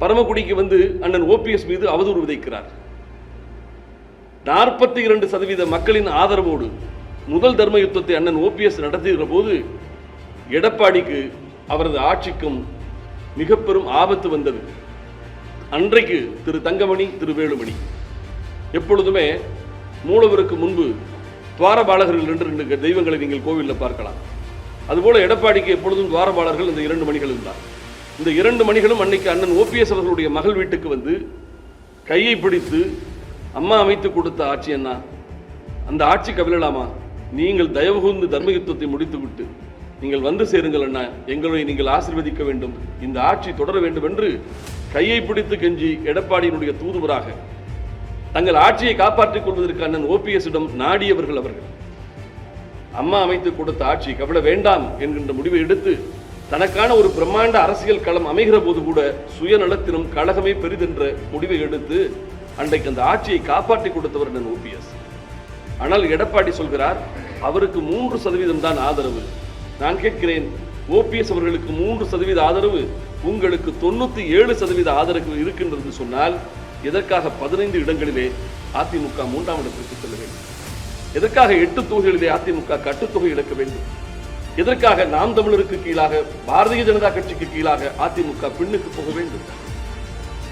பரமக்குடிக்கு வந்து அண்ணன் ஓபிஎஸ் மீது அவதூறு விதைக்கிறார். 42% மக்களின் ஆதரவோடு முதல் தர்ம யுத்தத்தை அண்ணன் ஓபிஎஸ் நடத்துகிற போது எடப்பாடிக்கு அவரது ஆட்சிக்கும் மிக பெரும் ஆபத்து வந்தது. அன்றைக்கு திரு தங்கமணி, திரு வேலுமணி எப்பொழுதுமே மூலவருக்கு முன்பு துவாரபாலகர்கள் என்று 2 தெய்வங்களை நீங்கள் கோவிலில் பார்க்கலாம். அதுபோல எடப்பாடிக்கு எப்பொழுதும் துவாரபாலர்கள் இந்த 2 மணிகள் இருந்தார். இந்த 2 மணிகளும் அன்னைக்கு அண்ணன் ஓபிஎஸ் அவர்களுடைய மகள் வீட்டுக்கு வந்து கையை பிடித்து, அம்மா அமைத்து கொடுத்த ஆட்சி என்ன, அந்த ஆட்சி கவிழலாமா, நீங்கள் தயவு கூர்ந்து தர்ம யுத்தத்தை முடித்துவிட்டு நீங்கள் வந்து சேருங்கள் அண்ணா, எங்களை நீங்கள் ஆசீர்வதிக்க வேண்டும், இந்த ஆட்சி தொடர வேண்டும் என்று கையை பிடித்து கெஞ்சி எடப்பாடியினுடைய தூதுவராக தங்கள் ஆட்சியை காப்பாற்றிக் கொள்வதற்கு அண்ணன் ஓபிஎஸ்ஸிடம் நாடியவர்கள் அவர்கள். அம்மா அமைத்து கொடுத்த ஆட்சி கவிழ வேண்டாம் என்கின்ற முடிவை எடுத்து தனக்கான ஒரு பிரம்மாண்ட அரசியல் களம் அமைகிற போது கூட சுயநலத்திலும் கழகமே பெரிதென்ற முடிவை எடுத்து அன்றைக்கு அந்த ஆட்சியை காப்பாற்றி கொடுத்தவர் அண்ணன் ஓபிஎஸ். ஆனால் எடப்பாடி சொல்கிறார் அவருக்கு 3% தான் ஆதரவு. நான் கேட்கிறேன், ஓபிஎஸ் அவர்களுக்கு 3% ஆதரவு, உங்களுக்கு 97% ஆதரவு இருக்கின்றது சொன்னால் எதற்காக 15 இடங்களிலே அதிமுக 3ஆம் இடத்திற்கு செல்ல வேண்டும்? எதற்காக 8 தொகுதிகளிலே அதிமுக கட்டுத்தொகை இழக்க வேண்டும்? எதற்காக நாம் தமிழருக்கு கீழாக பாரதிய ஜனதா கட்சிக்கு கீழாக அதிமுக பின்னுக்கு போக வேண்டும்?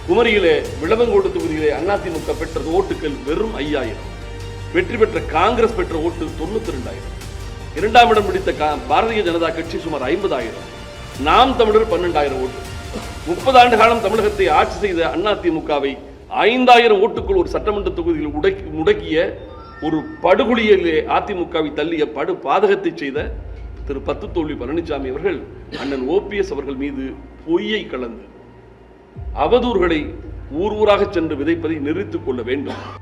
குமரியிலே விளவங்கோடு தொகுதியிலே அதிமுக பெற்றது ஓட்டுகள் வெறும் 5000, வெற்றி பெற்ற காங்கிரஸ் பெற்ற ஓட்டு 92,000, 2ஆம் இடம் பிடித்த பாரதிய ஜனதா கட்சி சுமார் 50,000, நாம் தமிழர் 12,000 ஓட்டு. 30 ஆண்டு காலம் தமிழகத்தை ஆட்சி செய்த அதிமுகவை 5,000 ஓட்டுக்குள் ஒரு சட்டமன்ற தொகுதியில் முடக்கிய ஒரு படுகொலியிலே அதிமுகவை தள்ளிய படு பாதகத்தை செய்த திரு பத்துத்தோல்வி பழனிசாமி அவர்கள் அண்ணன் ஓபிஎஸ் அவர்கள் மீது பொய்யை கலந்து அவதூறுகளை ஊர் ஊராக சென்று விதைப்பதை நிறுத்திக் கொள்ள வேண்டும்.